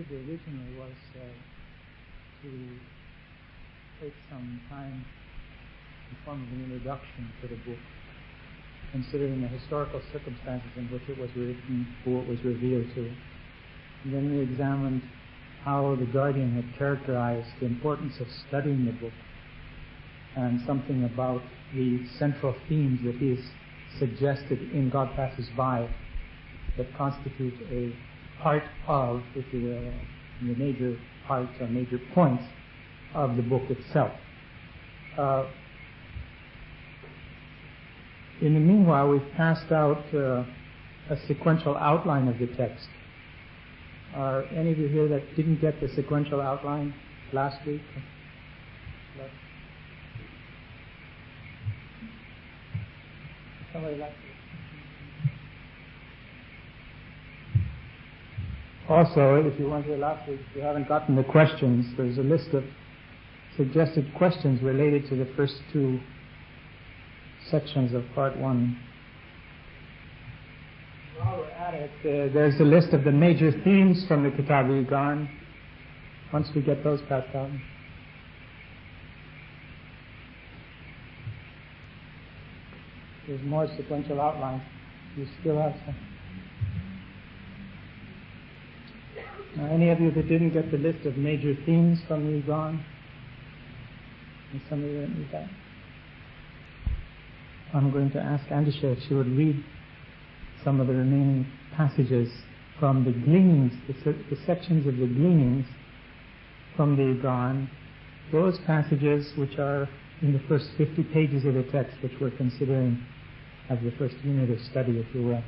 did originally was to take some time in the form of an introduction to the book, considering the historical circumstances in which it was written, who it was revealed to. And then we examined how the Guardian had characterized the importance of studying the book and something about the central themes that he has suggested in God Passes By that constitute a part of, if you will, the major parts or major points of the book itself. In the meanwhile, we've passed out a sequential outline of the text. Are any of you here that didn't get the sequential outline last week? Somebody like to? Also, if you weren't here last week, if you haven't gotten the questions, there's a list of suggested questions related to the first two sections of Part 1. While we're at it, there's a list of the major themes from the Kitáb-i-Íqán. Once we get those passed out. There's more sequential outline. You still have some. Now, any of you that didn't get the list of major themes from the Íqán? And some of you didn't read that? I'm going to ask Andisha if she would read some of the remaining passages from the gleanings, the sections of the gleanings from the Íqán, those passages which are in the first 50 pages of the text, which we're considering as the first unit of study, if you will.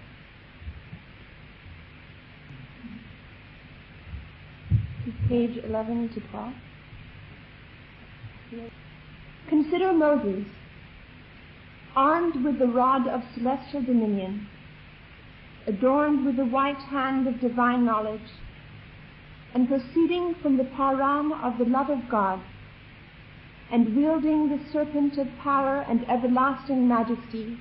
Page 11 to 12. Consider Moses, armed with the rod of celestial dominion, adorned with the white hand of divine knowledge, and proceeding from the param of the love of God, and wielding the serpent of power and everlasting majesty,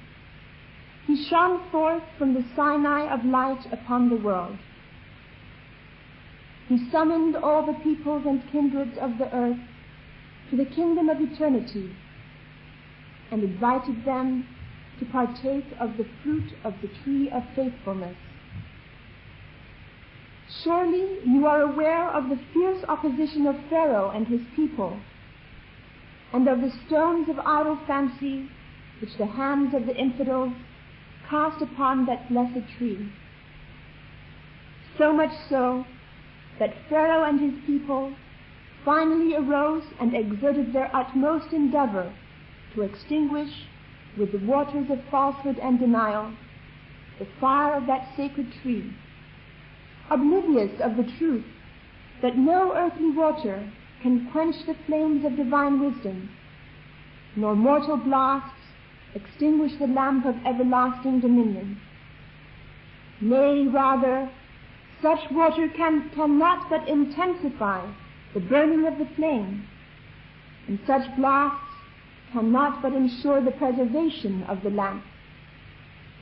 he shone forth from the Sinai of light upon the world. He summoned all the peoples and kindreds of the earth to the kingdom of eternity, and invited them to partake of the fruit of the tree of faithfulness. Surely you are aware of the fierce opposition of Pharaoh and his people, and of the stones of idle fancy which the hands of the infidels cast upon that blessed tree. So much so that Pharaoh and his people finally arose and exerted their utmost endeavor to extinguish with the waters of falsehood and denial the fire of that sacred tree, oblivious of the truth that no earthly water can quench the flames of divine wisdom, nor mortal blasts extinguish the lamp of everlasting dominion. Nay, rather, such water cannot but intensify the burning of the flame, and such blasts cannot but ensure the preservation of the lamp,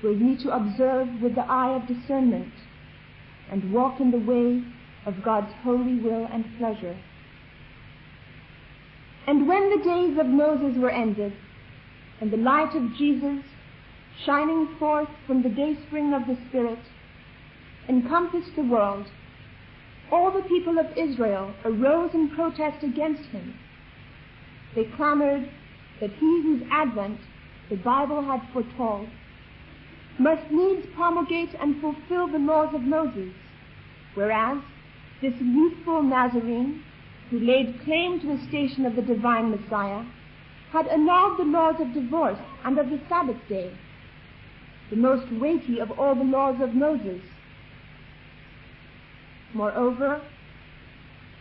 were ye to observe with the eye of discernment, and walk in the way of God's holy will and pleasure. And when the days of Moses were ended, and the light of Jesus, shining forth from the dayspring of the Spirit, encompassed the world, all the people of Israel arose in protest against him. They clamored that he whose advent the Bible had foretold must needs promulgate and fulfill the laws of Moses, whereas this youthful Nazarene, who laid claim to the station of the divine Messiah, had annulled the laws of divorce and of the Sabbath day, the most weighty of all the laws of Moses. Moreover,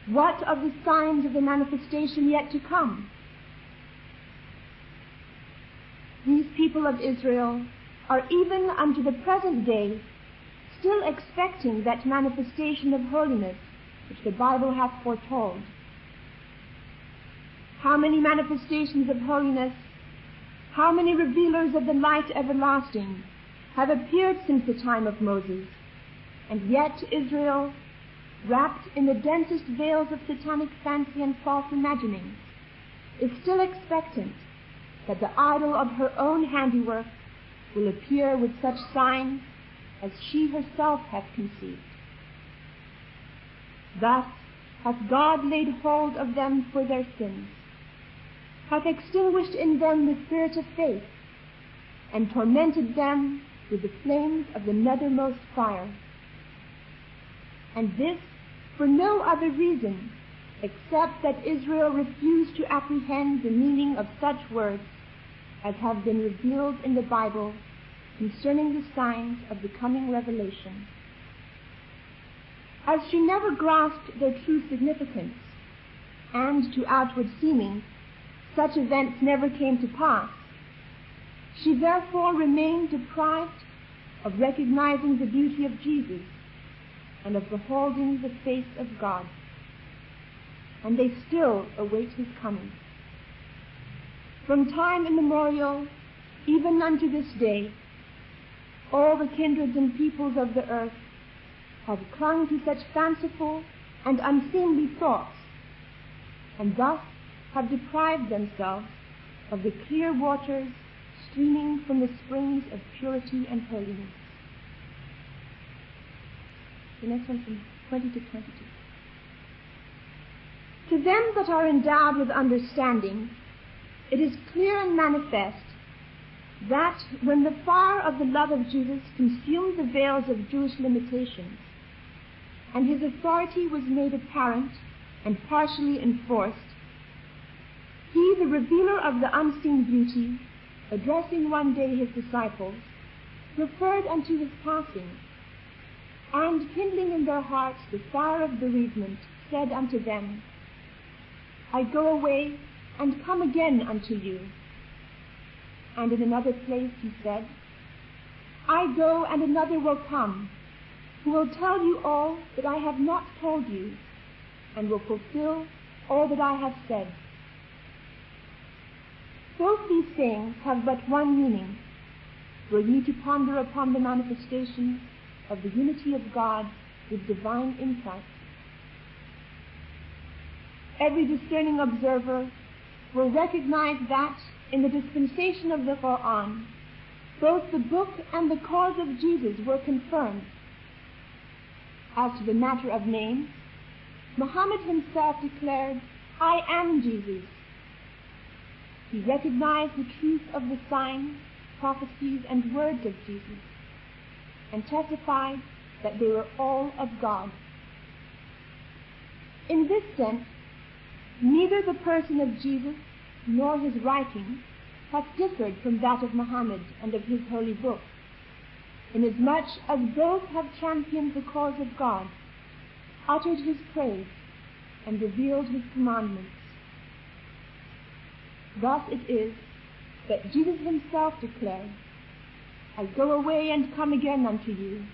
what of the signs of the manifestation yet to come? These people of Israel are even unto the present day still expecting that manifestation of holiness which the Bible hath foretold. How many manifestations of holiness, how many revealers of the light everlasting have appeared since the time of Moses, and yet Israel, wrapped in the densest veils of satanic fancy and false imaginings, is still expectant that the idol of her own handiwork will appear with such signs as she herself hath conceived. Thus hath God laid hold of them for their sins, hath extinguished in them the spirit of faith, and tormented them with the flames of the nethermost fire. And this for no other reason except that Israel refused to apprehend the meaning of such words as have been revealed in the Bible concerning the signs of the coming revelation. As she never grasped their true significance, and to outward seeming, such events never came to pass, she therefore remained deprived of recognizing the beauty of Jesus and of beholding the face of God. And they still await his coming. From time immemorial, even unto this day, all the kindreds and peoples of the earth have clung to such fanciful and unseemly thoughts, and thus have deprived themselves of the clear waters streaming from the springs of purity and holiness. The next one from 20 to 22. To them that are endowed with understanding, it is clear and manifest that when the fire of the love of Jesus consumed the veils of Jewish limitations, and his authority was made apparent and partially enforced, he, the revealer of the unseen beauty, addressing one day his disciples, referred unto his passing, and kindling in their hearts the fire of bereavement, said unto them, I go away and come again unto you. And in another place he said, I go and another will come, who will tell you all that I have not told you, and will fulfill all that I have said. Both these sayings have but one meaning, were ye to ponder upon the manifestation of the unity of God with divine insight. Every discerning observer will recognize that in the dispensation of the Quran, both the book and the cause of Jesus were confirmed. As to the matter of names, Muhammad himself declared, I am Jesus. He recognized the truth of the signs, prophecies, and words of Jesus, and testified that they were all of God. In this sense, neither the person of Jesus nor his writing hath differed from that of Muhammad and of his holy book, inasmuch as both have championed the cause of God, uttered his praise, and revealed his commandments. Thus it is that Jesus himself declared, I go away and come again unto you.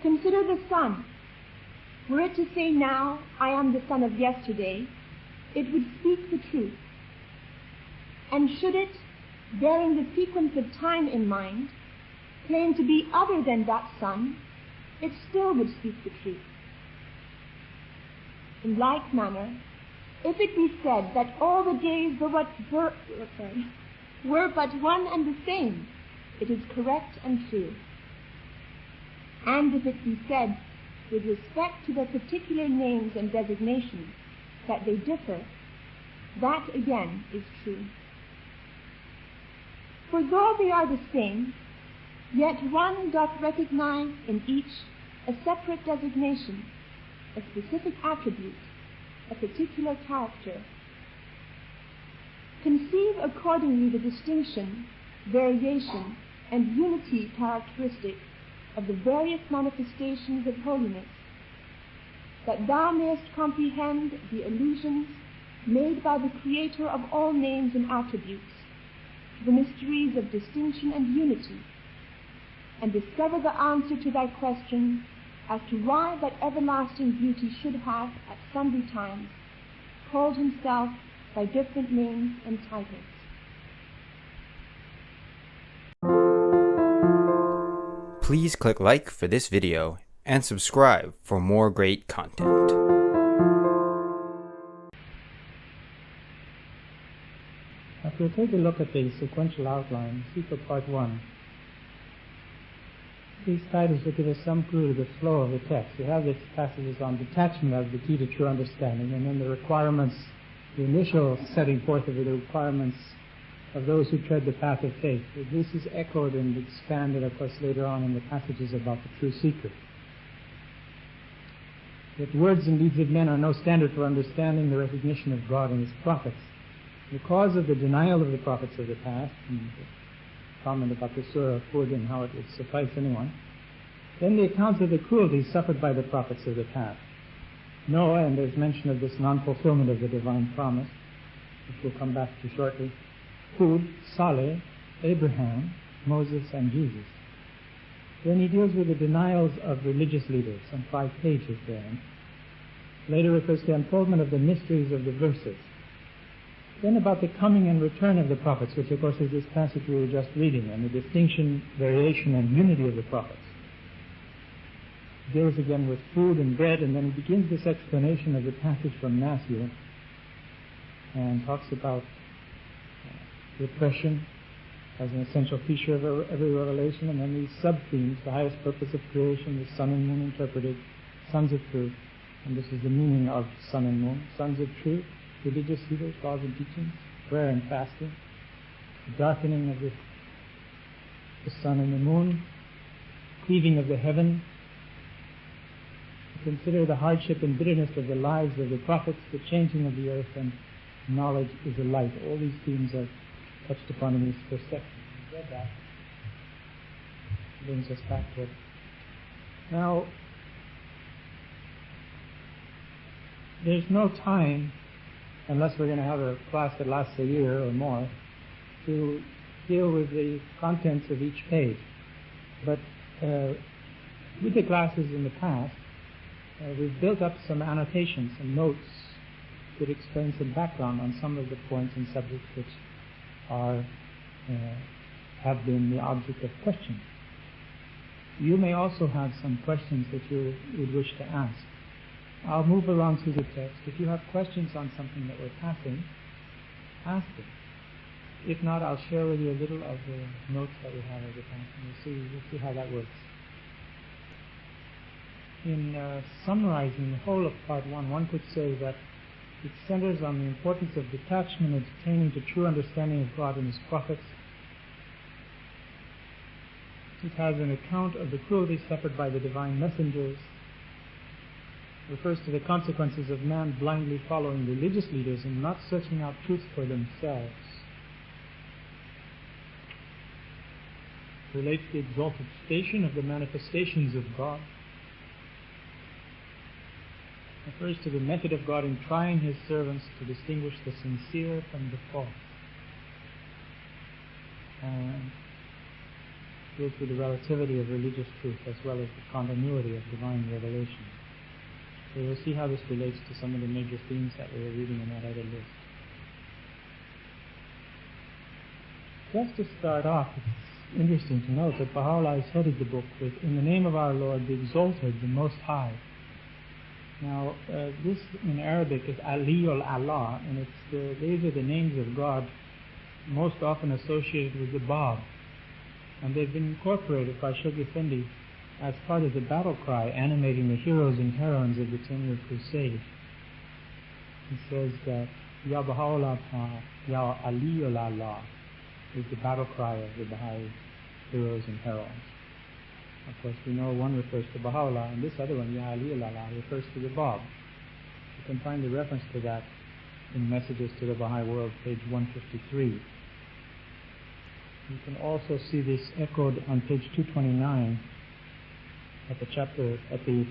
Consider the sun. Were it to say now, I am the sun of yesterday, it would speak the truth. And should it, bearing the sequence of time in mind, claim to be other than that sun, it still would speak the truth. In like manner, if it be said that all the days were but one and the same, it is correct and true. And if it be said, with respect to their particular names and designations, that they differ, that again is true. For though they are the same, yet one doth recognize in each a separate designation, a specific attribute, a particular character. Conceive accordingly the distinction, variation, and unity characteristic of the various manifestations of holiness, that thou mayest comprehend the allusions made by the Creator of all names and attributes to the mysteries of distinction and unity, and discover the answer to thy question as to why that everlasting beauty should have, at sundry times, called himself by different names and titles. Please click like for this video and subscribe for more great content. If we take a look at the sequential outline, see for part 1. These titles will give us some clue to the flow of the text. We have these passages on detachment as the key to true understanding, and then the requirements, the initial setting forth of the requirements of those who tread the path of faith. This is echoed and expanded, of course, later on in the passages about the true secret. That words and deeds of men are no standard for understanding the recognition of God and His prophets. The cause of the denial of the prophets of the past, and the comment about the Surah of Hud and how it would suffice anyone. Then the accounts of the cruelty suffered by the prophets of the past. Noah, and there's mention of this non-fulfillment of the divine promise, which we'll come back to shortly. Hud, Saleh, Abraham, Moses, and Jesus. Then he deals with the denials of religious leaders, some 5 pages there. Later refers to the unfoldment of the mysteries of the verses. Then about the coming and return of the prophets, which of course is this passage we were just reading, and the distinction, variation, and unity of the prophets. He deals again with food and bread, and then he begins this explanation of the passage from Matthew, and talks about repression as an essential feature of every revelation, and then these sub-themes, the highest purpose of creation, the sun and moon interpreted, sons of truth, and this is the meaning of sun and moon, sons of truth, religious leaders, laws and teachings, prayer and fasting, the darkening of the sun and the moon, cleaving of the heaven. Consider the hardship and bitterness of the lives of the prophets, the changing of the earth, and knowledge is a light. All these themes are touched upon in this first section. We read that. It brings us back to it. Now, there's no time, unless we're going to have a class that lasts a year or more, to deal with the contents of each page. But with the classes in the past, we've built up some annotations, some notes that explain some background on some of the points and subjects which are have been the object of question. You may also have some questions that you would wish to ask. I'll move along through the text. If you have questions on something that we're passing, ask them. If not, I'll share with you a little of the notes that we have over time, and we'll see how that works. In summarizing the whole of part 1, one could say that it centers on the importance of detachment and attaining to true understanding of God and His prophets. It has an account of the cruelty suffered by the divine messengers. Refers to the consequences of man blindly following religious leaders and not searching out truth for themselves. Relates the exalted station of the manifestations of God. Refers to the method of God in trying His servants to distinguish the sincere from the false. And deals with the relativity of religious truth as well as the continuity of divine revelation. So we'll see how this relates to some of the major themes that we were reading in that other list. Just to start off, it's interesting to note that Baha'u'llah has headed the book with, "In the name of our Lord, the Exalted, the Most High." Now, this in Arabic is Aliyul Allah, and these are the names of God most often associated with the Bab. And they've been incorporated by Shaykh Effendi as part of the battle cry animating the heroes and heroines of the 10-year crusade. He says that Ya Baha'u'llah, Ya Aliyul Allah is the battle cry of the Bahá'í heroes and heroines. Of course, we know one refers to Baha'u'llah, and this other one, Ya Aliyul Allah, refers to the Bab. You can find the reference to that in Messages to the Baha'i World, page 153. You can also see this echoed on page 229 at the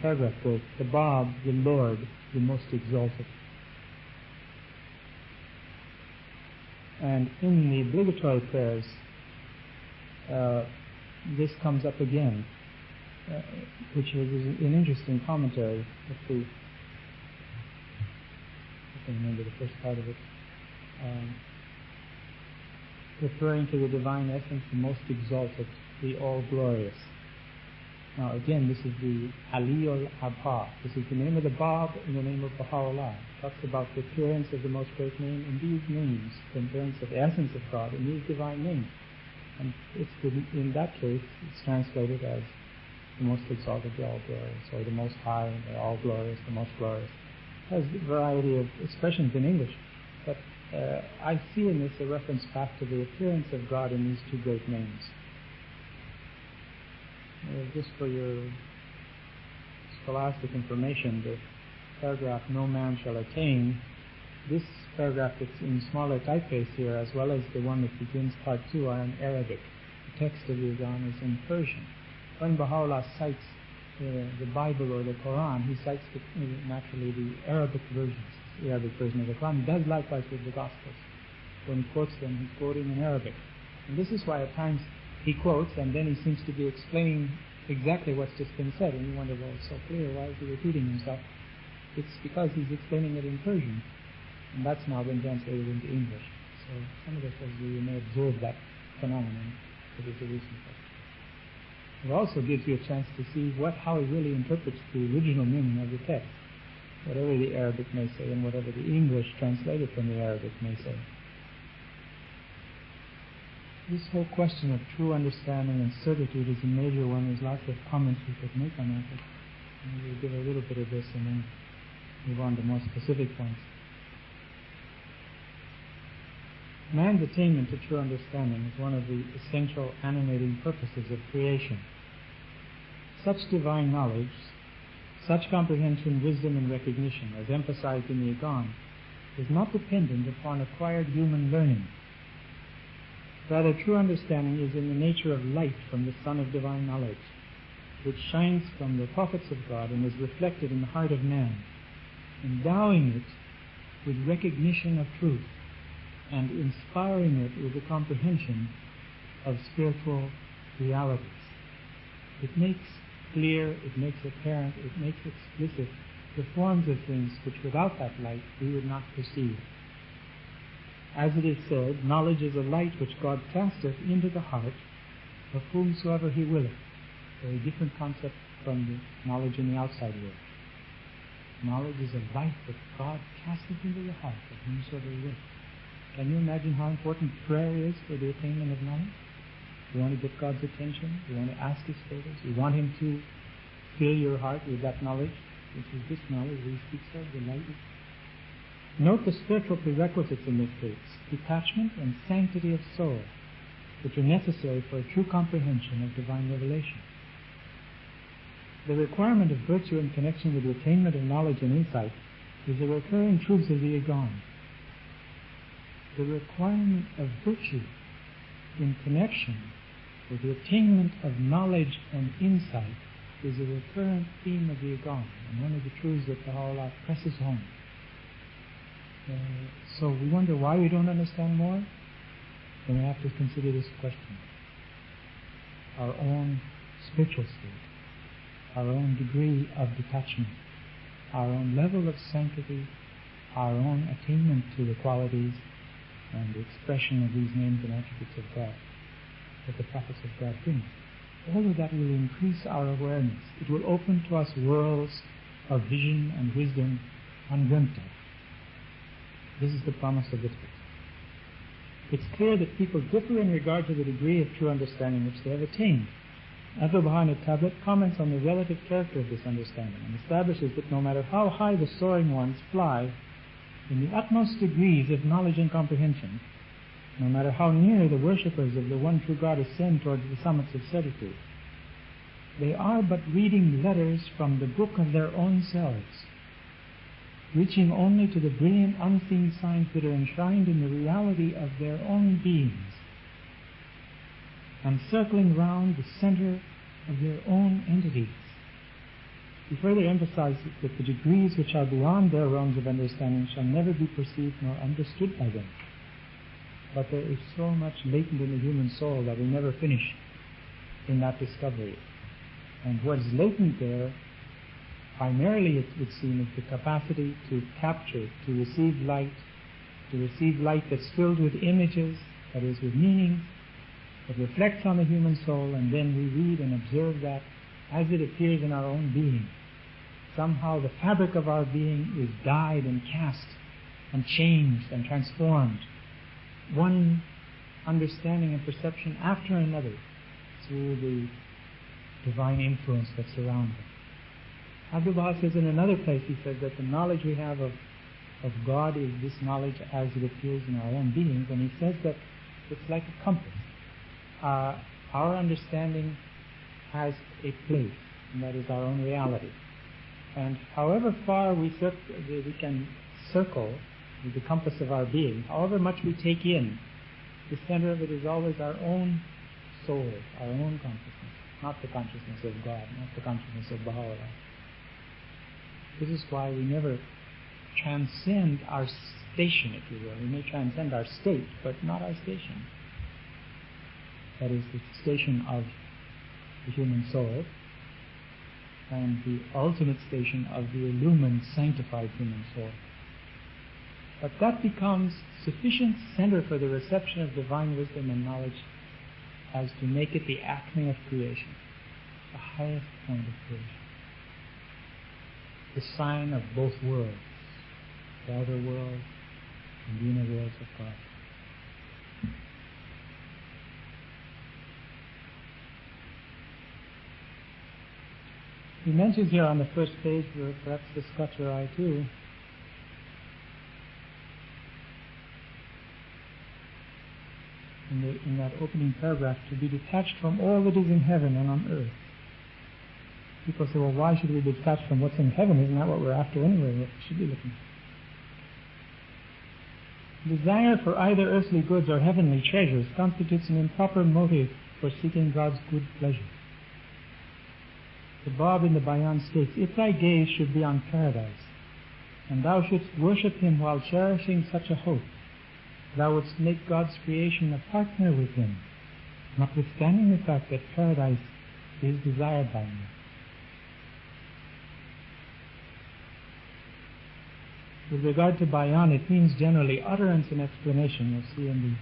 paragraph with the Bab, the Lord, the Most Exalted. And in the obligatory prayers, this comes up again, which is an interesting commentary. I can remember the first part of it. Referring to the divine essence, the most exalted, the all-glorious. Now again, this is the Ali al-Abha. This is the name of the Bab in the name of Baha'u'llah. It talks about the appearance of the most great name in these names, the appearance of the essence of God in these divine names. And in that case, it's translated as the most exalted, the all glorious, or the most high, the all glorious, the most glorious. It has a variety of expressions in English, but I see in this a reference back to the appearance of God in these two great names. Just for your scholastic information, the paragraph "No man shall attain," this paragraph that's in smaller typeface here, as well as the one that begins part 2, are in Arabic. The text of the Íqán is in Persian. When Baha'u'llah cites the Bible or the Quran, he cites naturally the Arabic versions, the Arabic version of the Quran. He does likewise with the Gospels. When he quotes them, he's quoting in Arabic. And this is why at times he quotes, and then he seems to be explaining exactly what's just been said, and you wonder, well, it's so clear, why is he repeating himself? It's because he's explaining it in Persian, and that's now been translated into English. So some of us, as you may observe that phenomenon, it is a recent question. It also gives you a chance to see how he really interprets the original meaning of the text, whatever the Arabic may say, and whatever the English translated from the Arabic may say. This whole question of true understanding and certitude is a major one. There's lots of comments we could make on that, but we'll give a little bit of this and then move on to more specific points. Man's attainment to true understanding is one of the essential animating purposes of creation. Such divine knowledge, such comprehension, wisdom, and recognition, as emphasized in the Íqán, is not dependent upon acquired human learning. Rather, true understanding is in the nature of light from the sun of divine knowledge, which shines from the prophets of God and is reflected in the heart of man, endowing it with recognition of truth and inspiring it with the comprehension of spiritual realities. It makes clear, it makes apparent, it makes explicit the forms of things which without that light we would not perceive. As it is said, knowledge is a light which God casteth into the heart of whomsoever he willeth. A very different concept from the knowledge in the outside world. Knowledge is a light that God casteth into the heart of whomsoever he willeth. Can you imagine how important prayer is for the attainment of knowledge? You want to get God's attention, you want to ask his favors, you want him to fill your heart with that knowledge, which is this knowledge he speaks of, the light. Note the spiritual prerequisites in this case: detachment and sanctity of soul, which are necessary for a true comprehension of divine revelation. The requirement of virtue in connection with the attainment of knowledge and insight is a recurring truth of the Íqán. The requirement of virtue in connection with the attainment of knowledge and insight is a recurrent theme of the Íqán, and one of the truths that Baha'u'llah presses home. So we wonder why we don't understand more. Then we have to consider this question: our own spiritual state, our own degree of detachment, our own level of sanctity, our own attainment to the qualities and the expression of these names and attributes of God that the prophets of God bring. All of that will increase our awareness. It will open to us worlds of vision and wisdom undreamt of. This is the promise of this book. It's clear that people differ in regard to the degree of true understanding which they have attained. Bahá'í tablet comments on the relative character of this understanding and establishes that no matter how high the soaring ones fly, in the utmost degrees of knowledge and comprehension, no matter how near the worshippers of the one true God ascend towards the summits of certitude, they are but reading letters from the book of their own selves, reaching only to the brilliant unseen signs that are enshrined in the reality of their own beings, and circling round the center of their own entities. He further emphasizes that the degrees which are beyond their realms of understanding shall never be perceived nor understood by them. But there is so much latent in the human soul that we never finish in that discovery. And what is latent there, primarily it would seem, is the capacity to capture, to receive light that's filled with images, that is, with meanings, that reflects on the human soul, and then we read and observe that as it appears in our own being. Somehow the fabric of our being is dyed and cast and changed and transformed, one understanding and perception after another, through the divine influence that surrounds us. Abdu'l-Baha says in another place, he says that the knowledge we have of God is this knowledge as it appears in our own beings, and he says that it's like a compass. Our understanding has a place, and that is our own reality. And however far we can circle with the compass of our being, however much we take in, the center of it is always our own soul, our own consciousness, not the consciousness of God, not the consciousness of Baha'u'llah. This is why we never transcend our station, if you will. We may transcend our state, but not our station. That is the station of the human soul and the ultimate station of the illumined, sanctified human soul. But that becomes sufficient center for the reception of divine wisdom and knowledge as to make it the acme of creation, the highest point of creation, the sign of both worlds, the outer world and the inner worlds of God. He mentions here on the first page, where perhaps this caught your eye too, in that opening paragraph, to be detached from all that is in heaven and on earth. People say, well, why should we be detached from what's in heaven? Isn't that what we're after anyway? What we should be looking for? Desire for either earthly goods or heavenly treasures constitutes an improper motive for seeking God's good pleasure. The Bab in the Bayan states, if thy gaze should be on paradise, and thou shouldst worship him while cherishing such a hope, thou wouldst make God's creation a partner with him, notwithstanding the fact that paradise is desired by him. With regard to Bayan, it means generally utterance and explanation. You'll see in the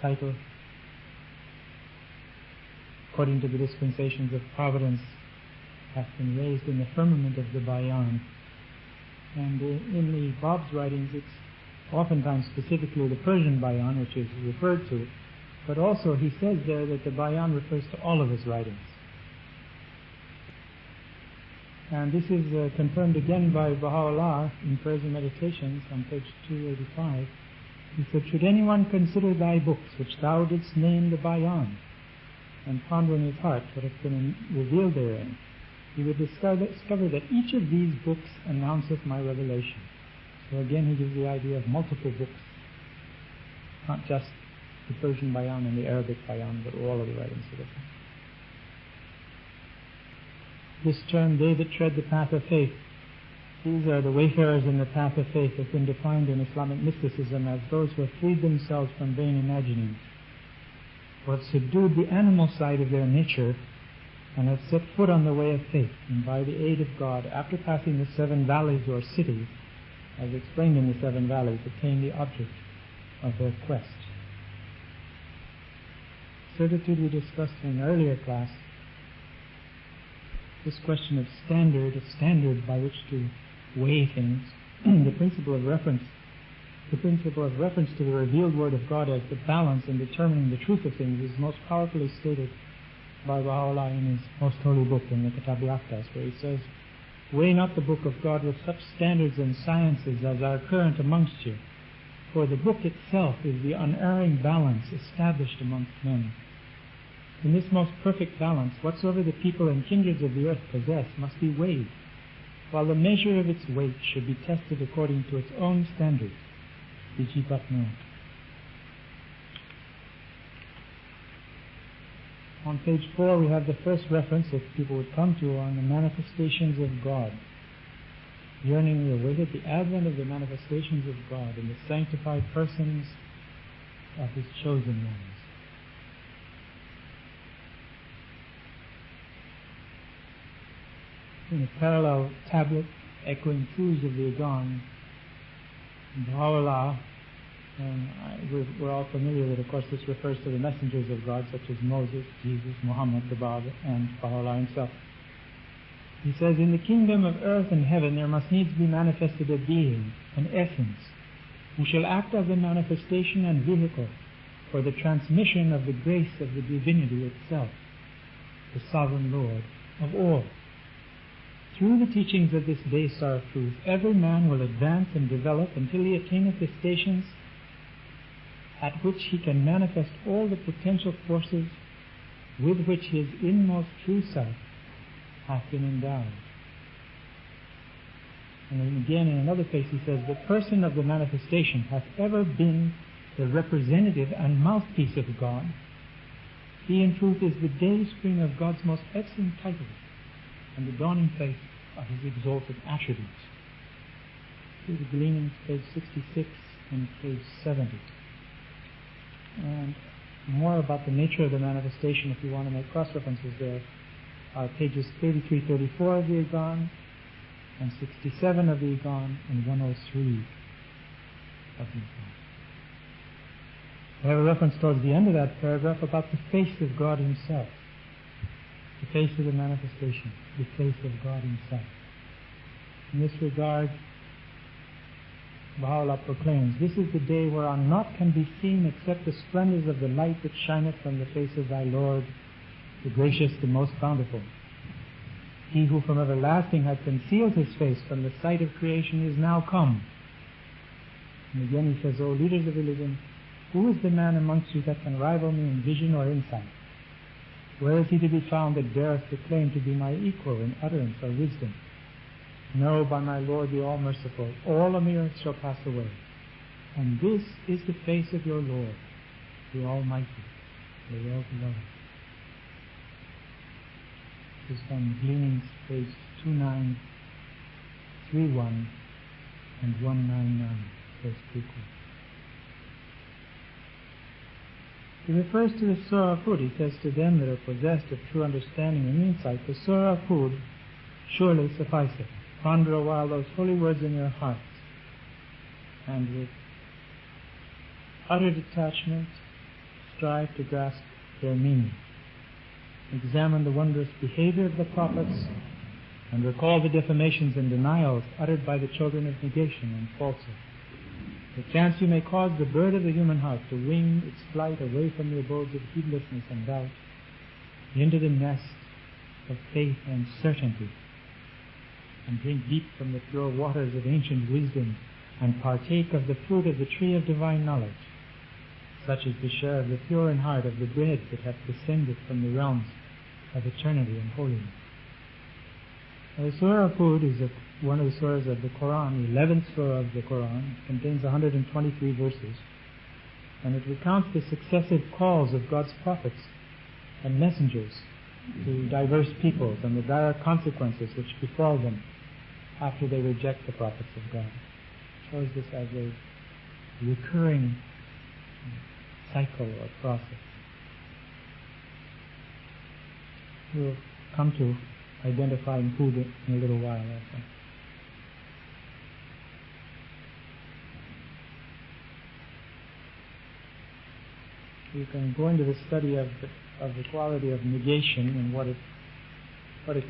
title, according to the dispensations of providence, hath been raised in the firmament of the Bayan. And in the Bab's writings, it's oftentimes specifically the Persian Bayan which is referred to, but also he says there that the Bayan refers to all of his writings. And this is confirmed again by Baha'u'llah in Prayers and Meditations on page 285. He said, should anyone consider thy books which thou didst name the Bayan, and ponder in his heart what hath been revealed therein, he would discover that each of these books announceth my revelation. So again he gives the idea of multiple books, not just the Persian Bayan and the Arabic Bayan, but all of the writings of it. This term, they that tread the path of faith, these are the wayfarers in the path of faith, have been defined in Islamic mysticism as those who have freed themselves from vain imaginings, who have subdued the animal side of their nature, and have set foot on the way of faith, and by the aid of God, after passing the 7 valleys or cities, as explained in the 7 valleys, attain the object of their quest. Certitude we discussed in an earlier class. This question of standard, a standard by which to weigh things, the principle of reference to the revealed Word of God as the balance in determining the truth of things is most powerfully stated by Baha'u'llah in his most holy book, in the Kitáb-i-Íqán, where he says, weigh not the book of God with such standards and sciences as are current amongst you, for the book itself is the unerring balance established amongst men. In this most perfect balance, whatsoever the people and kindreds of the earth possess must be weighed, while the measure of its weight should be tested according to its own standards, which ye but know. On page 4 we have the first reference that people would come to on the manifestations of God. Yearningly awaited the advent of the manifestations of God in the sanctified persons of His chosen ones. In a parallel tablet echoing truths of the Íqán, Baha'u'llah, and we're all familiar that, of course, this refers to the messengers of God, such as Moses, Jesus, Muhammad, the Bab, and Baha'u'llah himself. He says, in the kingdom of earth and heaven there must needs be manifested a being, an essence, who shall act as a manifestation and vehicle for the transmission of the grace of the divinity itself, the sovereign Lord of all. Through the teachings of this day star of truth, every man will advance and develop until he attaineth the stations at which he can manifest all the potential forces with which his inmost true self hath been endowed. And then again in another place he says, the person of the manifestation hath ever been the representative and mouthpiece of God. He in truth is the day spring of God's most excellent titles and the dawning face of his exalted attributes. Through the Gleanings, page 66 and page 70. And more about the nature of the manifestation, if you want to make cross-references there, are pages 33-34 of the Íqán, and 67 of the Íqán, and 103 of the Íqán. I have a reference towards the end of that paragraph about the face of God himself. The face of the manifestation, the face of God himself. In this regard, Baha'u'llah proclaims, this is the day whereon naught can be seen except the splendors of the light that shineth from the face of thy Lord, the gracious, the most bountiful. He who from everlasting had concealed his face from the sight of creation is now come. And again he says, O leaders of religion, who is the man amongst you that can rival me in vision or insight? Where is he to be found that dareth to claim to be my equal in utterance or wisdom? No, by my Lord the All-Merciful, all on the earth shall pass away. And this is the face of your Lord, the Almighty, the Well-Beloved. This is from Gleanings, page 2931 and 199, first prequel. He refers to the Surah of Hud. He says, to them that are possessed of true understanding and insight, the Surah of Hud surely sufficeth. Ponder a while those holy words in your hearts, and with utter detachment strive to grasp their meaning. Examine the wondrous behavior of the prophets, and recall the defamations and denials uttered by the children of negation and falsehood. Perchance you may cause the bird of the human heart to wing its flight away from the abodes of heedlessness and doubt into the nest of faith and certainty, and drink deep from the pure waters of ancient wisdom, and partake of the fruit of the tree of divine knowledge. Such is the share of the pure in heart of the bread that hath descended from the realms of eternity and holiness. Now, the Surah of Hud is one of the surahs of the Quran, the 11th surah of the Quran. It contains 123 verses, and it recounts the successive calls of God's prophets and messengers to diverse peoples and the dire consequences which befall them after they reject the prophets of God. It shows this as a recurring cycle or process. We'll come to identifying Hud in a little while also. You can go into the study of the quality of negation and what it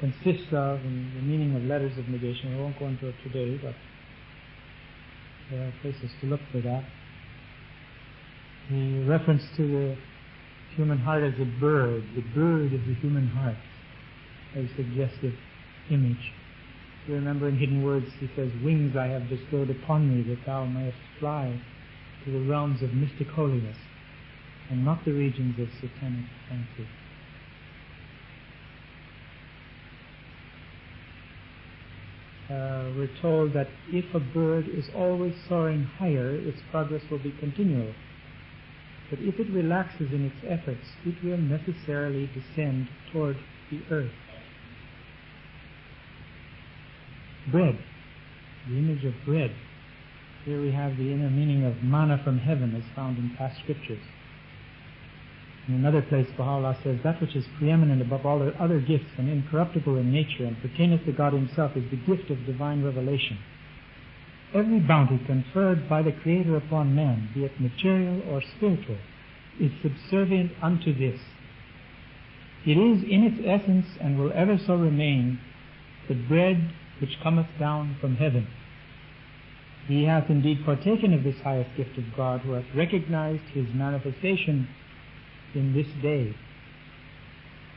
consists of and the meaning of letters of negation. I won't go into it today, but there are places to look for that. The reference to the human heart as a bird, the bird of the human heart, a suggestive image. You remember in Hidden Words he says, wings I have bestowed upon thee that thou mayest fly to the realms of mystic holiness and not the regions of satanic fancy. We're told that if a bird is always soaring higher, its progress will be continual. But if it relaxes in its efforts, it will necessarily descend toward the earth. Bread, the image of bread. Here we have the inner meaning of manna from heaven as found in past scriptures. In another place, Baha'u'llah says, that which is preeminent above all other gifts and incorruptible in nature and pertaineth to God himself is the gift of divine revelation. Every bounty conferred by the Creator upon man, be it material or spiritual, is subservient unto this. It is in its essence and will ever so remain the bread which cometh down from heaven. He hath indeed partaken of this highest gift of God, who hath recognized his manifestation in this day.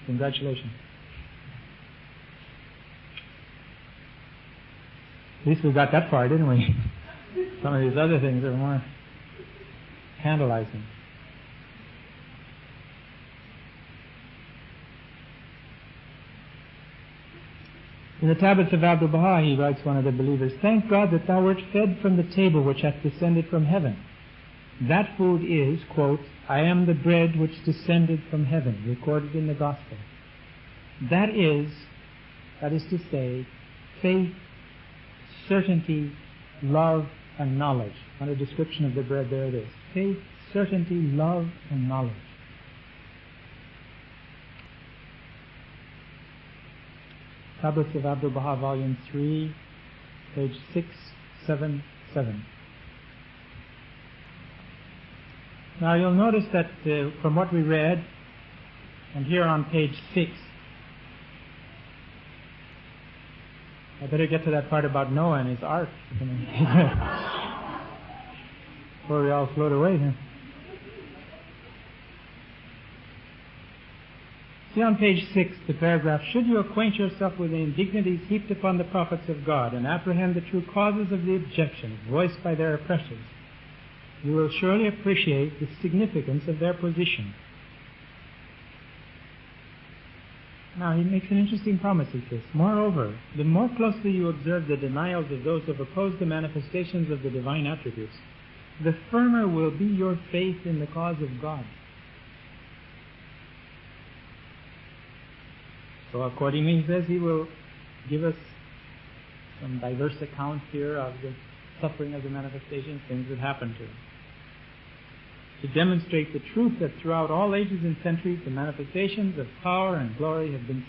Congratulations. At least we got that far, didn't we? Some of these other things are more tantalizing. In the tablets of Abdul Baha, he writes, one of the believers, "Thank God that thou wert fed from the table which hath descended from heaven. That food is," quote, "I am the bread which descended from heaven," recorded in the Gospel. That is to say, faith, certainty, love, and knowledge. On a description of the bread, there it is. Faith, certainty, love, and knowledge. Tablets of Abdul Baha, Volume 3, page 677. Now you'll notice that from what we read, and here on page 6, I better get to that part about Noah and his ark before we all float away here. See on page 6, the paragraph, "Should you acquaint yourself with the indignities heaped upon the prophets of God and apprehend the true causes of the objections voiced by their oppressors, you will surely appreciate the significance of their position." Now he makes an interesting promise with this. "Moreover, the more closely you observe the denials of those who have opposed the manifestations of the divine attributes, the firmer will be your faith in the cause of God." So accordingly, he says he will give us some diverse accounts here of the suffering of the manifestations, things that happened to him, to demonstrate the truth that throughout all ages and centuries the manifestations of power and glory have been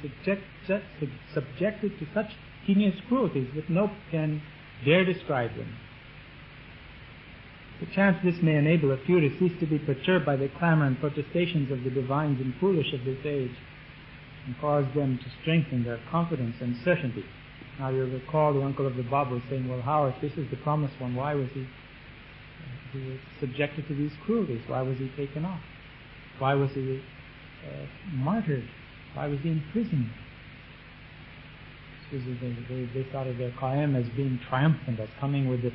subjected to such heinous cruelties that no pen dare describe them. Perchance this may enable a few to cease to be perturbed by the clamor and protestations of the divines and foolish of this age, and cause them to strengthen their confidence and certainty. Now you recall the uncle of the Bab was saying, well, how, if this is the promised one, why was he was subjected to these cruelties? Why was he taken off? Why was he martyred? Why was he imprisoned? They thought of their Qaim as being triumphant, as coming with the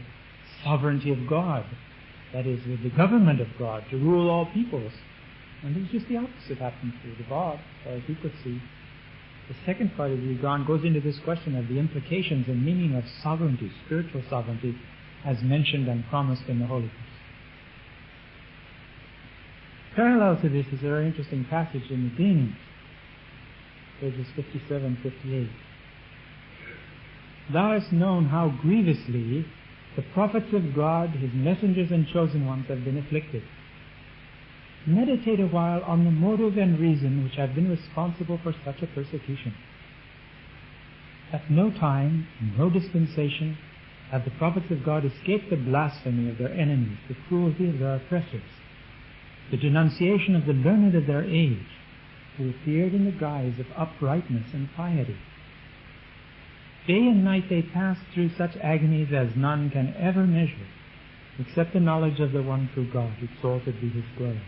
sovereignty of God, that is, with the government of God, to rule all peoples. And it was just the opposite happened to the Bab, as far as he could see. The second part of the Íqán goes into this question of the implications and meaning of sovereignty, spiritual sovereignty, as mentioned and promised in the Holy Books. Parallel to this is a very interesting passage in the Deen, pages 57-58. "Thou hast known how grievously the prophets of God, his messengers and chosen ones, have been afflicted. Meditate a while on the motive and reason which have been responsible for such a persecution. At no time, in no dispensation, have the prophets of God escaped the blasphemy of their enemies, the cruelty of their oppressors, the denunciation of the learned of their age, who appeared in the guise of uprightness and piety. Day and night they passed through such agonies as none can ever measure, except the knowledge of the one true God, exalted be his glory.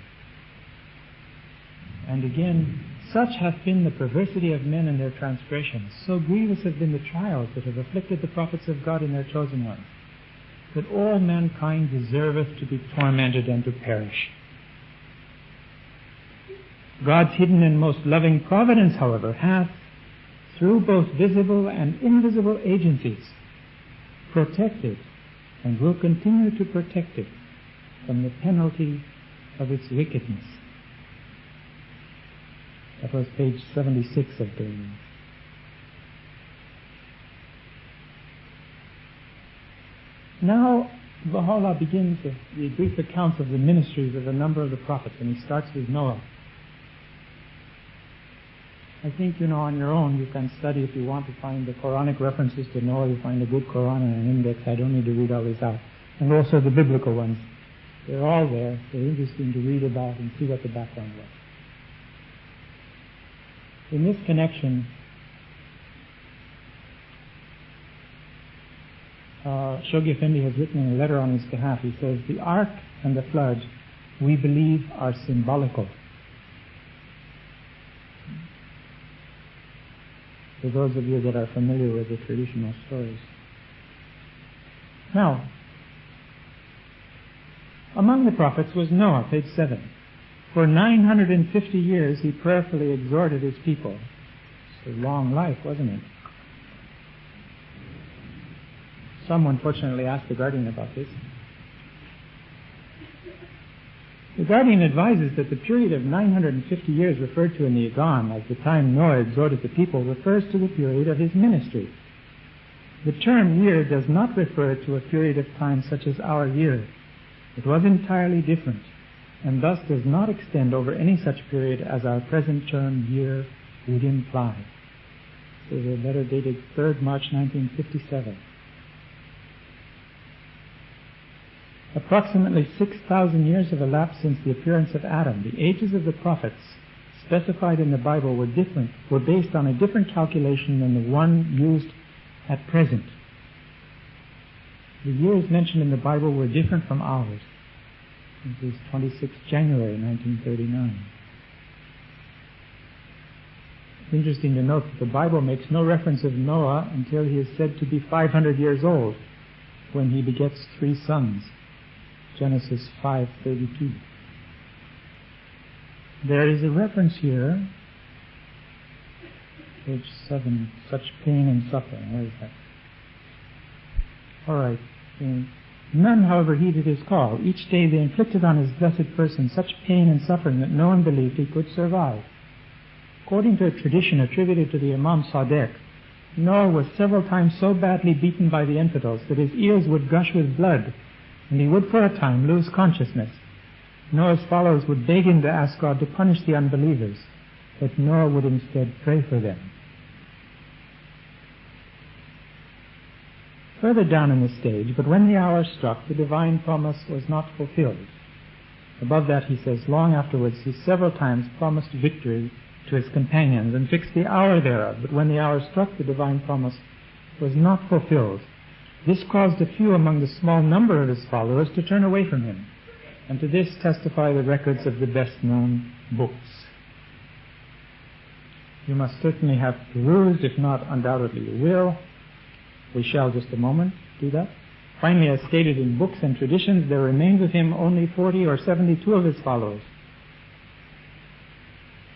And again, such hath been the perversity of men and their transgressions, so grievous have been the trials that have afflicted the prophets of God and their chosen ones, that all mankind deserveth to be tormented and to perish. God's hidden and most loving providence, however, hath, through both visible and invisible agencies, protected and will continue to protect it from the penalty of its wickedness." That was page 76 of the... Now, Baha'u'llah begins the brief accounts of the ministries of a number of the prophets, and he starts with Noah. I think, on your own, you can study if you want to find the Quranic references to Noah. You find a good Quran and an index. I don't need to read all these out. And also the biblical ones. They're all there. They're interesting to read about and see what the background was. In this connection, Shoghi Effendi has written in a letter on his behalf. He says, the ark and the flood, we believe, are symbolical. For those of you that are familiar with the traditional stories. Now, among the prophets was Noah, page 7. For 950 years he prayerfully exhorted his people. It's a long life, wasn't it? Someone fortunately asked the Guardian about this. The Guardian advises that the period of 950 years referred to in the Íqán as the time Noah exhorted the people refers to the period of his ministry. The term year does not refer to a period of time such as our year. It was entirely different, and thus does not extend over any such period as our present term year would imply. This is a letter dated 3rd March 1957. Approximately 6,000 years have elapsed since the appearance of Adam. The ages of the prophets specified in the Bible were based on a different calculation than the one used at present. The years mentioned in the Bible were different from ours. It was 26 January 1939. It's interesting to note that the Bible makes no reference of Noah until he is said to be 500 years old, when he begets 3 sons. Genesis 5:32. There is a reference here, page 7, such pain and suffering. Where is that? All right. None, however, heeded his call. Each day they inflicted on his blessed person such pain and suffering that no one believed he could survive. According to a tradition attributed to the Imam Sadiq, Noah was several times so badly beaten by the infidels that his ears would gush with blood, and he would for a time lose consciousness. Noah's followers would beg him to ask God to punish the unbelievers, but Noah would instead pray for them. Further down in the stage, but when the hour struck, the divine promise was not fulfilled. Above that, he says, long afterwards he several times promised victory to his companions and fixed the hour thereof, but when the hour struck, the divine promise was not fulfilled. This caused a few among the small number of his followers to turn away from him, and to this testify the records of the best-known books. You must certainly have perused, if not undoubtedly you will. We shall just a moment do that. Finally, as stated in books and traditions, there remained with him only 40 or 72 of his followers.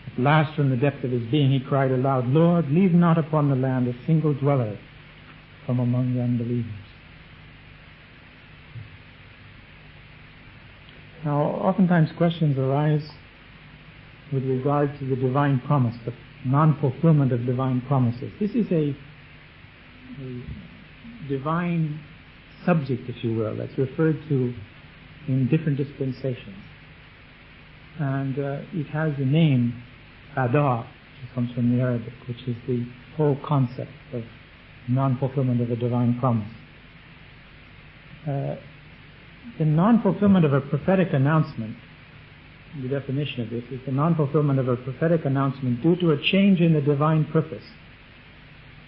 At last, from the depth of his being, he cried aloud, Lord, leave not upon the land a single dweller from among the unbelievers. Now, oftentimes questions arise with regard to the divine promise, the non-fulfillment of divine promises. This is a divine subject, if you will, that's referred to in different dispensations. And it has the name Qada, which comes from the Arabic, which is the whole concept of non-fulfillment of a divine promise. The non-fulfillment of a prophetic announcement, the definition of this is the non-fulfillment of a prophetic announcement due to a change in the divine purpose.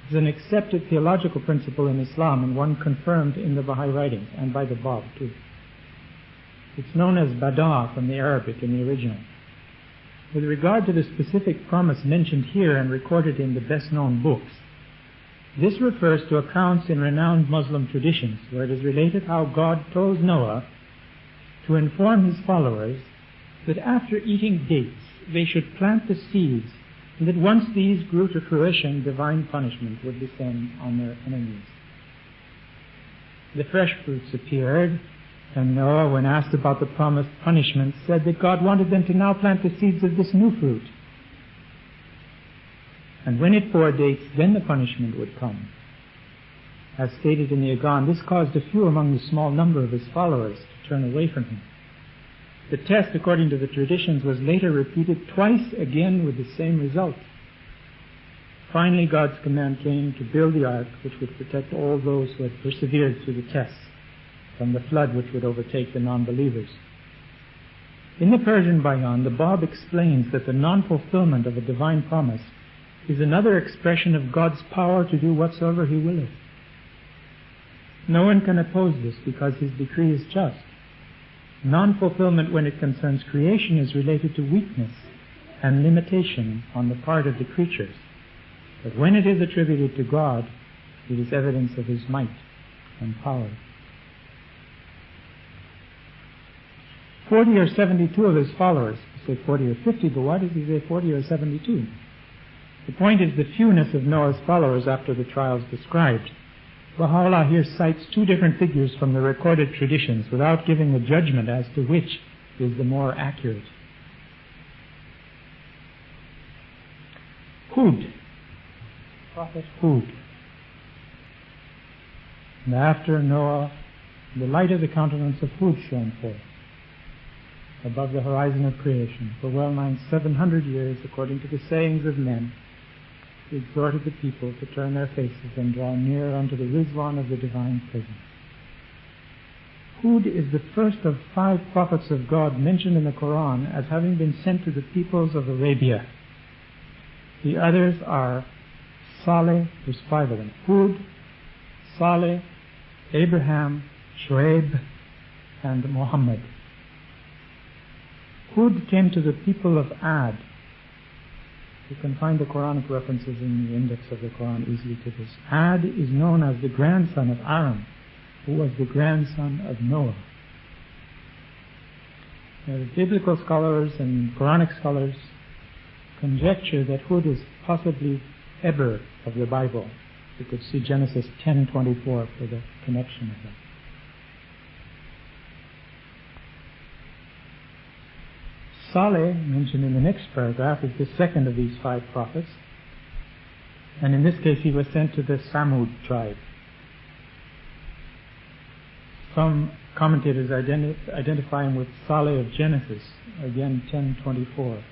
It's an accepted theological principle in Islam and one confirmed in the Bahá'í writings and by the Bab too. It's known as Bada from the Arabic in the original. With regard to the specific promise mentioned here and recorded in the best-known books, this refers to accounts in renowned Muslim traditions where it is related how God told Noah to inform his followers that after eating dates they should plant the seeds, and that once these grew to fruition, divine punishment would descend on their enemies. The fresh fruits appeared, and Noah, when asked about the promised punishment, said that God wanted them to now plant the seeds of this new fruit. And when it bore dates, then the punishment would come. As stated in the Íqán, this caused a few among the small number of his followers to turn away from him. The test, according to the traditions, was later repeated twice again with the same result. Finally, God's command came to build the ark, which would protect all those who had persevered through the tests from the flood which would overtake the non-believers. In the Persian Bayan, the Bab explains that the non-fulfillment of a divine promise is another expression of God's power to do whatsoever He willeth. No one can oppose this because his decree is just. Non-fulfillment when it concerns creation is related to weakness and limitation on the part of the creatures. But when it is attributed to God, it is evidence of his might and power. 40 or 72 of his followers, say 40 or 50, but why does he say 40 or 72? The point is the fewness of Noah's followers after the trials described. Baha'u'llah here cites two different figures from the recorded traditions without giving a judgment as to which is the more accurate. Hud, Prophet Hud. And after Noah, the light of the countenance of Hud shone forth above the horizon of creation for well nigh 700 years, according to the sayings of men. He exhorted the people to turn their faces and draw near unto the Rizwan of the divine presence. Hud is the first of 5 prophets of God mentioned in the Quran as having been sent to the peoples of Arabia. The others are Saleh, there's 5 of them, Hud, Saleh, Abraham, Shu'aib, and Muhammad. Hud came to the people of Ad. You can find the Quranic references in the index of the Quran easily to this. Ad is known as the grandson of Aram, who was the grandson of Noah. The biblical scholars and Quranic scholars conjecture that Hud is possibly Eber of the Bible. You could see Genesis 10:24 for the connection of that. Saleh, mentioned in the next paragraph, is the second of these 5 prophets. And in this case he was sent to the Samud tribe. Some commentators identify him with Saleh of Genesis, again 10:24.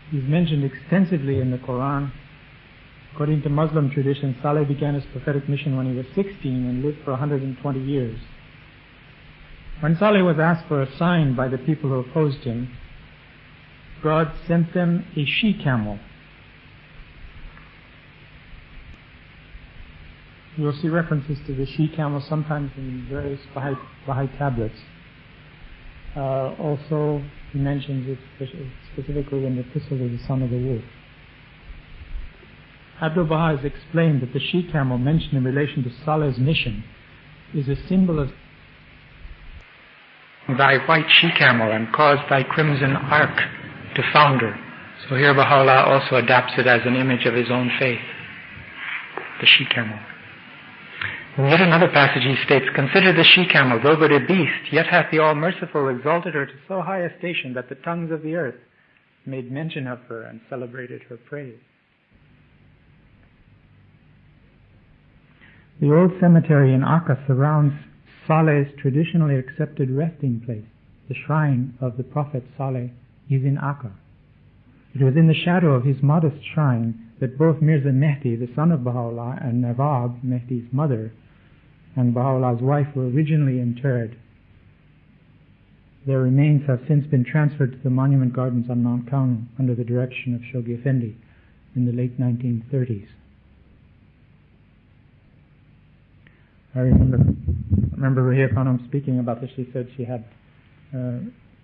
He's mentioned extensively in the Quran. According to Muslim tradition, Saleh began his prophetic mission when he was 16 and lived for 120 years. When Saleh was asked for a sign by the people who opposed him, God sent them a she-camel. You'll see references to the she-camel sometimes in various Bahá'í tablets. Also, he mentions it specifically in the Epistle of the Son of the Wolf. Abdul Baha has explained that the she-camel mentioned in relation to Saleh's mission is a symbol of thy white she-camel and cause thy crimson ark to founder. So here Baha'u'llah also adapts it as an image of his own faith, the she-camel. In yet another passage he states, consider the she-camel, though but a beast, yet hath the All-Merciful exalted her to so high a station that the tongues of the earth made mention of her and celebrated her praise. The old cemetery in Akka surrounds Saleh's traditionally accepted resting place. The shrine of the Prophet Saleh is in Akka. It was in the shadow of his modest shrine that both Mirza Mehdi, the son of Baha'u'llah, and Nawab, Mehdi's mother, and Baha'u'llah's wife were originally interred. Their remains have since been transferred to the Monument Gardens on Mount Kaunu under the direction of Shoghi Effendi in the late 1930s. I remember Ruhiyya Khanum speaking about this. She said she had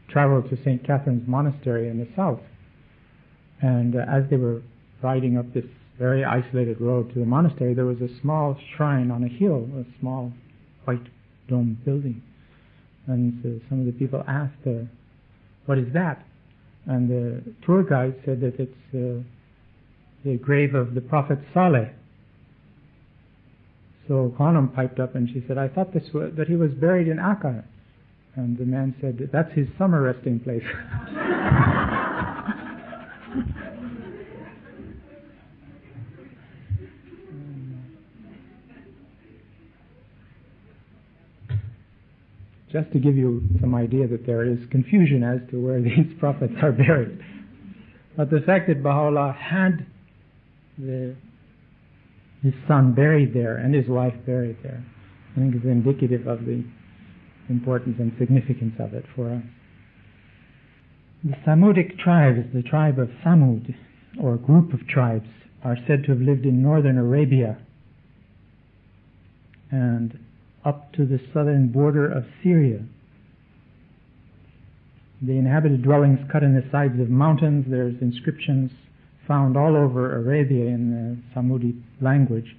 traveled to St. Catherine's Monastery in the south, and as they were riding up this very isolated road to the monastery, there was a small shrine on a hill, a small white domed building. And so some of the people asked her, what is that? And the tour guide said that it's the grave of the Prophet Saleh. So Khanum piped up and she said, I thought that he was buried in Akka. And the man said, that's his summer resting place. Just to give you some idea that there is confusion as to where these prophets are buried. But the fact that Baha'u'llah had his son buried there and his wife buried there, I think is indicative of the importance and significance of it for us. The Samudic tribes, the tribe of Samud, or group of tribes, are said to have lived in northern Arabia. and up to the southern border of Syria. The inhabited dwellings cut in the sides of mountains. There's inscriptions found all over Arabia in the Samudi language.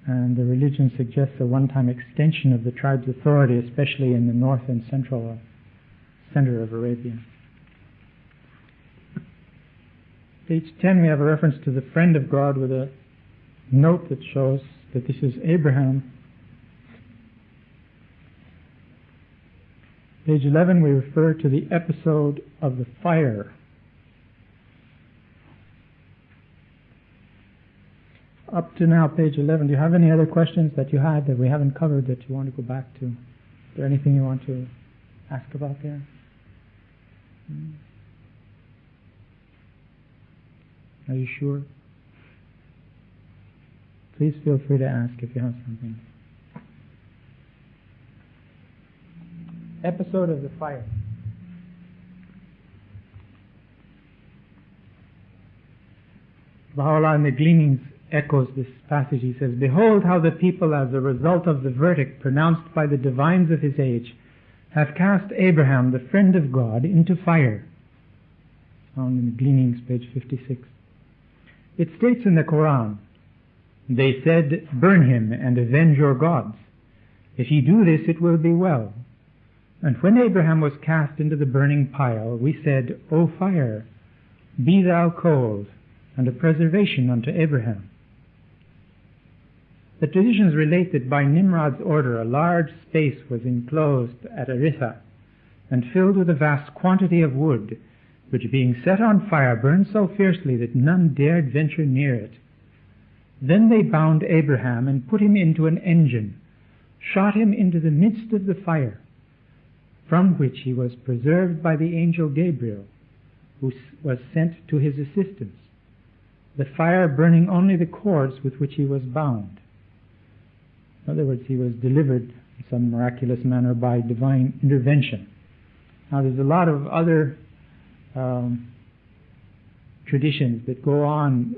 And the religion suggests a one-time extension of the tribe's authority, especially in the north and central center of Arabia. Page 10, we have a reference to the friend of God with a note that shows that this is Abraham. Page 11, we refer to the episode of the fire. Up to now, page 11, do you have any other questions that you had that we haven't covered that you want to go back to? Is there anything you want to ask about there? Are you sure? Please feel free to ask if you have something. Episode of the fire. Baha'u'llah in the Gleanings echoes this passage. He says, "Behold how the people, as a result of the verdict pronounced by the divines of his age, have cast Abraham, the friend of God, into fire." Found in the Gleanings, page 56. It states in the Quran, "They said, 'Burn him and avenge your gods. If ye do this, it will be well.' And when Abraham was cast into the burning pile, we said, 'O fire, be thou cold, and a preservation unto Abraham.'" The traditions relate that by Nimrod's order a large space was enclosed at Aritha and filled with a vast quantity of wood, which being set on fire burned so fiercely that none dared venture near it. Then they bound Abraham and put him into an engine, shot him into the midst of the fire, from which he was preserved by the angel Gabriel, who was sent to his assistance, the fire burning only the cords with which he was bound. In other words, he was delivered in some miraculous manner by divine intervention. Now there's a lot of other traditions that go on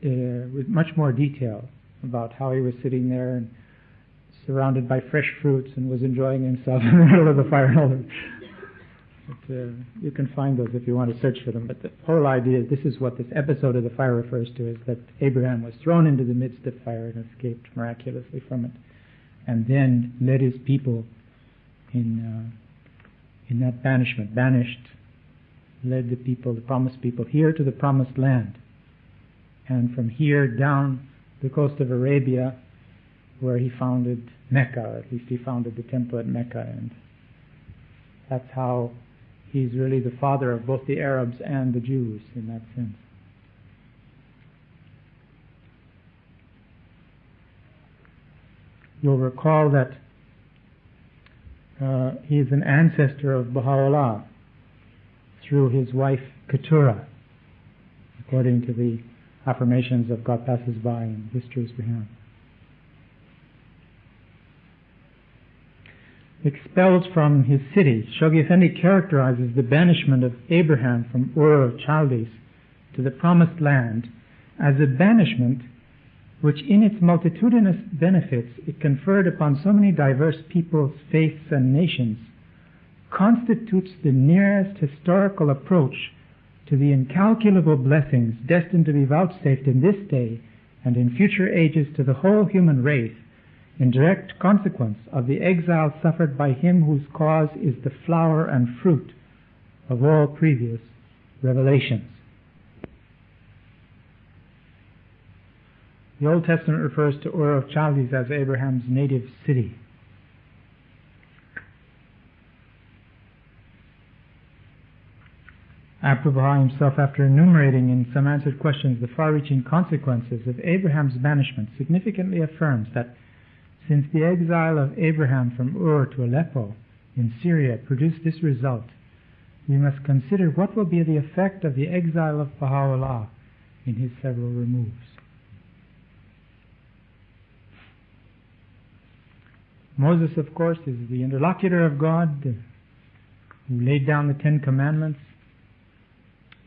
with much more detail about how he was sitting there and surrounded by fresh fruits and was enjoying himself in the middle of the fire and all that. But, you can find those if you want to search for them. But the whole idea is this is what this episode of the fire refers to, is that Abraham was thrown into the midst of fire and escaped miraculously from it, and then led his people in that banishment, led the people, the promised people, here to the promised land, and from here down the coast of Arabia, where he founded Mecca, or at least he founded the temple at Mecca, and that's how he's really the father of both the Arabs and the Jews in that sense. You'll recall that he is an ancestor of Baha'u'llah through his wife Keturah, according to the affirmations of God Passes By and histories we have. Expelled from his city, Shoghi Effendi characterizes the banishment of Abraham from Ur of Chaldees to the promised land as a banishment which in its multitudinous benefits it conferred upon so many diverse peoples, faiths, and nations, constitutes the nearest historical approach to the incalculable blessings destined to be vouchsafed in this day and in future ages to the whole human race, in direct consequence of the exile suffered by him whose cause is the flower and fruit of all previous revelations. The Old Testament refers to Ur of Chaldees as Abraham's native city. Abdu'l-Baha himself, after enumerating in some answered questions the far-reaching consequences of Abraham's banishment, significantly affirms that since the exile of Abraham from Ur to Aleppo in Syria produced this result, we must consider what will be the effect of the exile of Baha'u'llah in his several removes. Moses, of course, is the interlocutor of God who laid down the 10 Commandments.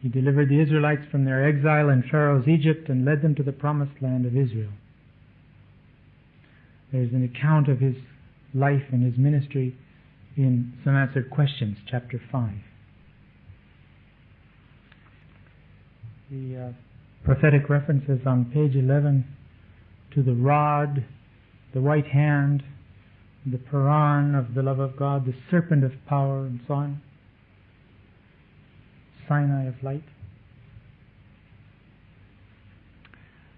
He delivered the Israelites from their exile in Pharaoh's Egypt and led them to the promised land of Israel. There's an account of his life and his ministry in Some Answered Questions, chapter 5. The prophetic references on page 11 to the rod, the white hand, the Quran of the love of God, the serpent of power, and so on. Sinai of light.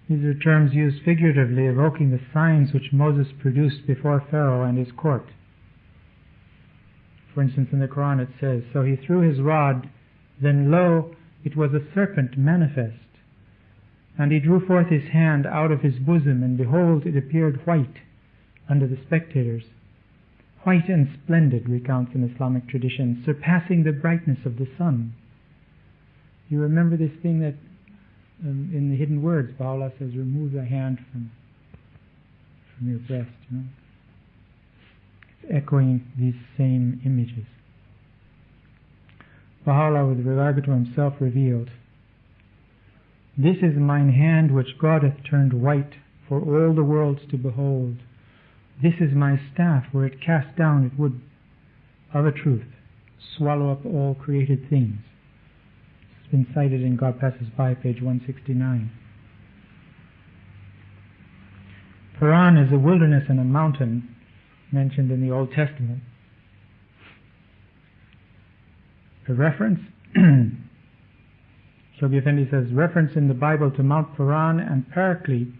These are terms used figuratively, evoking the signs which Moses produced before Pharaoh and his court. For instance, in the Quran it says, "So he threw his rod, then lo, it was a serpent manifest. And he drew forth his hand out of his bosom, and behold, it appeared white unto the spectators. White and splendid," recounts an Islamic tradition, "surpassing the brightness of the sun." You remember this thing that in the Hidden Words, Baha'u'llah says, "Remove thy hand from your breast." You know? It's echoing these same images. Baha'u'llah, with regard to himself, revealed, "This is mine hand which God hath turned white for all the worlds to behold. This is my staff, where it cast down it would, of a truth, swallow up all created things." It's been cited in God Passes By, page 169. Paran is a wilderness and a mountain mentioned in the Old Testament. A reference, Shoghi Effendi says, reference in the Bible to Mount Paran and Paraclete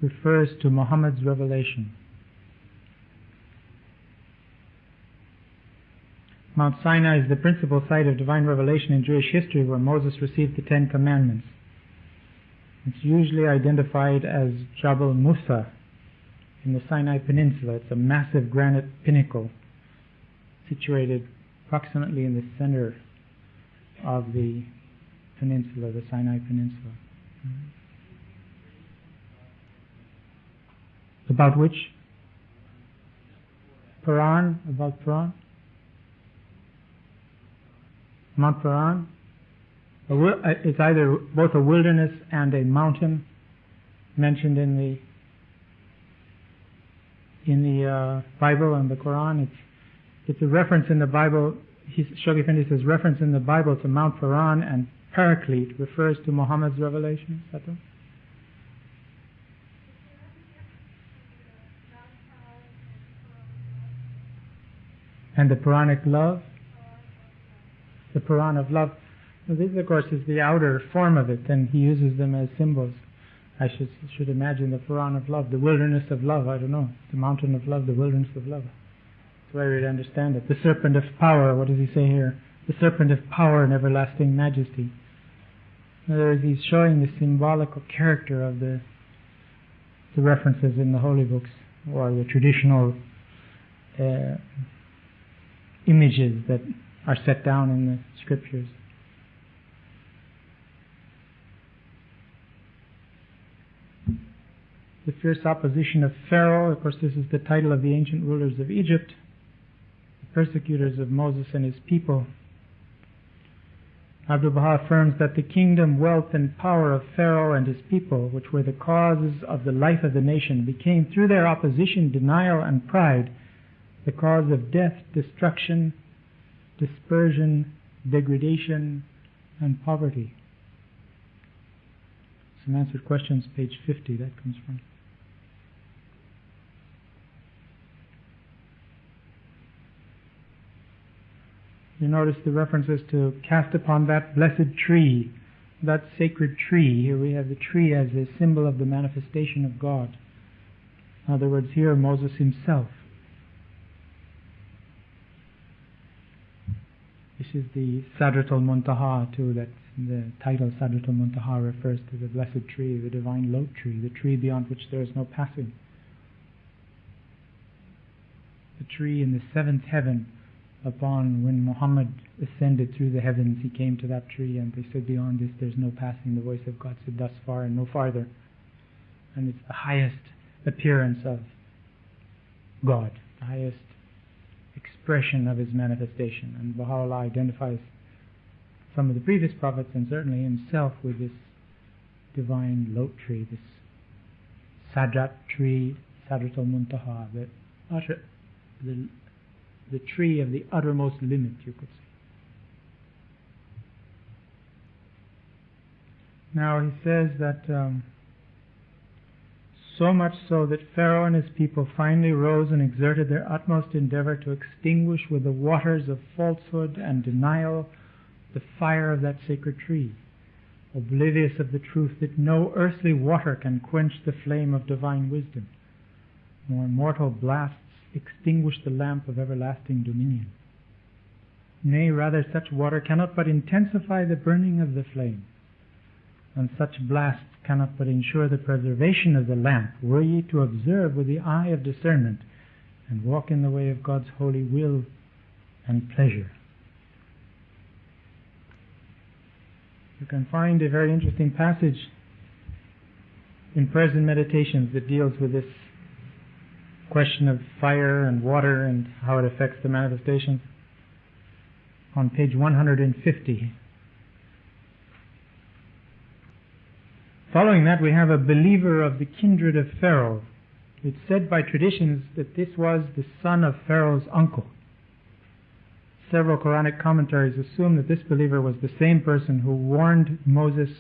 refers to Muhammad's revelation. Mount Sinai is the principal site of divine revelation in Jewish history, where Moses received the 10 Commandments. It's usually identified as Jabal Musa in the Sinai Peninsula. It's a massive granite pinnacle situated approximately in the center of the peninsula, the Sinai Peninsula. About which? Paran? About Paran? Mount Paran? It's either both a wilderness and a mountain mentioned in the Bible and the Quran. It's a reference in the Bible. Shoghi Effendi says reference in the Bible to Mount Paran and Paraclete refers to Muhammad's revelation. Is that right? And the Quranic love? The Quran of love. Well, this, of course, is the outer form of it, and he uses them as symbols. I should imagine the Quran of love, the wilderness of love, I don't know, the mountain of love, the wilderness of love. That's the way we'd understand it. The serpent of power, what does he say here? The serpent of power and everlasting majesty. In other words, he's showing the symbolical character of the references in the holy books, or the traditional images that are set down in the scriptures. The fierce opposition of Pharaoh, of course this is the title of the ancient rulers of Egypt, the persecutors of Moses and his people. Abdul Baha affirms that the kingdom, wealth and power of Pharaoh and his people, which were the causes of the life of the nation, became through their opposition, denial and pride the cause of death, destruction, dispersion, degradation, and poverty. Some Answered Questions, page 50, that comes from. You notice the references to cast upon that blessed tree, that sacred tree. Here we have the tree as a symbol of the manifestation of God. In other words, here Moses himself. This is the Sadrat al-Muntaha too, that the title Sadrat al-Muntaha refers to the blessed tree, the divine lote tree, the tree beyond which there is no passing. The tree in the seventh heaven, upon when Muhammad ascended through the heavens, he came to that tree and they said, beyond this there's no passing. The voice of God said, thus far and no farther. And it's the highest appearance of God, the highest expression of his manifestation. And Baha'u'llah identifies some of the previous prophets and certainly himself with this divine lote tree, this Sadrat tree, Sadrat al-Muntaha, the tree of the uttermost limit, you could say. Now he says that so much so that Pharaoh and his people finally rose and exerted their utmost endeavor to extinguish with the waters of falsehood and denial the fire of that sacred tree, oblivious of the truth that no earthly water can quench the flame of divine wisdom, nor mortal blasts extinguish the lamp of everlasting dominion. Nay, rather, such water cannot but intensify the burning of the flame, and such blasts cannot but ensure the preservation of the lamp, were ye to observe with the eye of discernment and walk in the way of God's holy will and pleasure. You can find a very interesting passage in Prayers and Meditations that deals with this question of fire and water and how it affects the manifestations on page 150. Following that, we have a believer of the kindred of Pharaoh. It's said by traditions that this was the son of Pharaoh's uncle. Several Quranic commentaries assume that this believer was the same person who warned Moses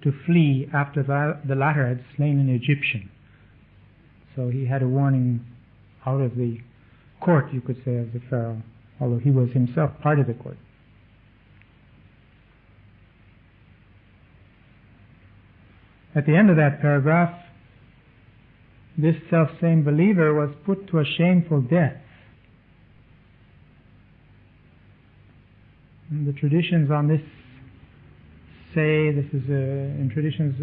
to flee after the latter had slain an Egyptian. So he had a warning out of the court, you could say, of the Pharaoh, although he was himself part of the court. At the end of that paragraph, this self-same believer was put to a shameful death. And the traditions on this say, this is in traditions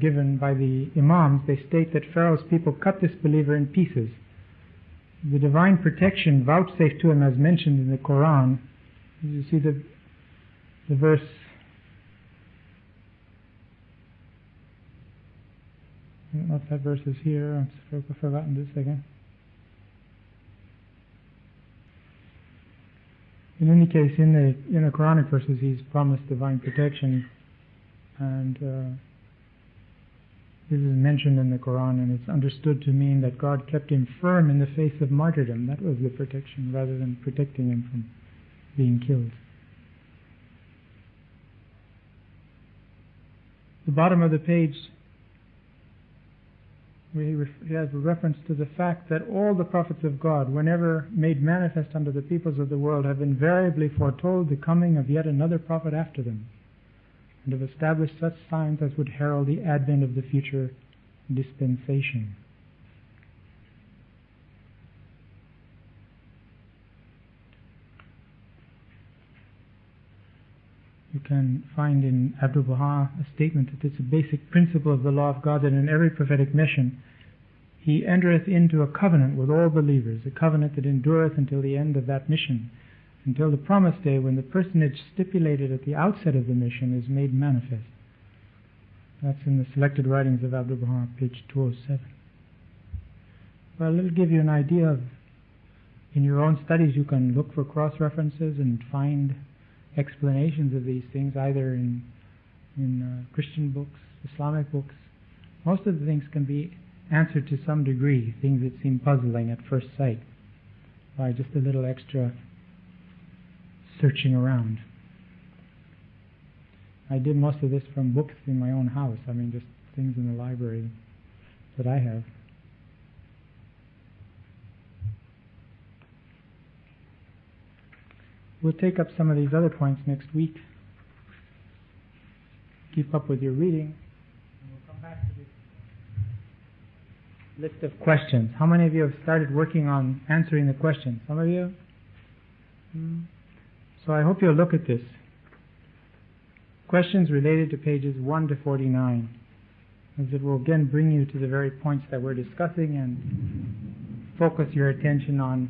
given by the Imams, they state that Pharaoh's people cut this believer in pieces. The divine protection vouchsafed to him as mentioned in the Quran. You see the verse, I don't know if that verse is here, I've forgotten this again. In any case, in the Quranic verses, he's promised divine protection, and this is mentioned in the Quran, and it's understood to mean that God kept him firm in the face of martyrdom. That was the protection, rather than protecting him from being killed. The bottom of the page, we have a reference to the fact that all the prophets of God, whenever made manifest unto the peoples of the world, have invariably foretold the coming of yet another prophet after them, and have established such signs as would herald the advent of the future dispensation. You can find in Abdu'l-Baha a statement that it's a basic principle of the law of God that in every prophetic mission he entereth into a covenant with all believers, a covenant that endureth until the end of that mission, until the promised day when the personage stipulated at the outset of the mission is made manifest. That's in the Selected Writings of Abdu'l-Baha, page 207. Well, it'll give you an idea of, in your own studies you can look for cross-references and find explanations of these things, either in Christian books, Islamic books. Most of the things can be answered to some degree, things that seem puzzling at first sight, by just a little extra searching around. I did most of this from books in my own house, just things in the library that I have. We'll take up some of these other points next week. Keep up with your reading. And we'll come back to this list of questions. How many of you have started working on answering the questions? Some of you? So I hope you'll look at this. Questions related to pages 1 to 49, as it will again bring you to the very points that we're discussing and focus your attention on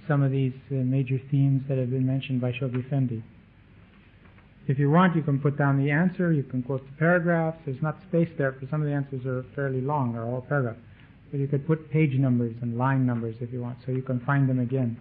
some of these major themes that have been mentioned by Shoghi Effendi. If you want, you can put down the answer, you can quote the paragraphs. There's not space there, because some of the answers are fairly long, they're all paragraphs. But you could put page numbers and line numbers if you want, so you can find them again.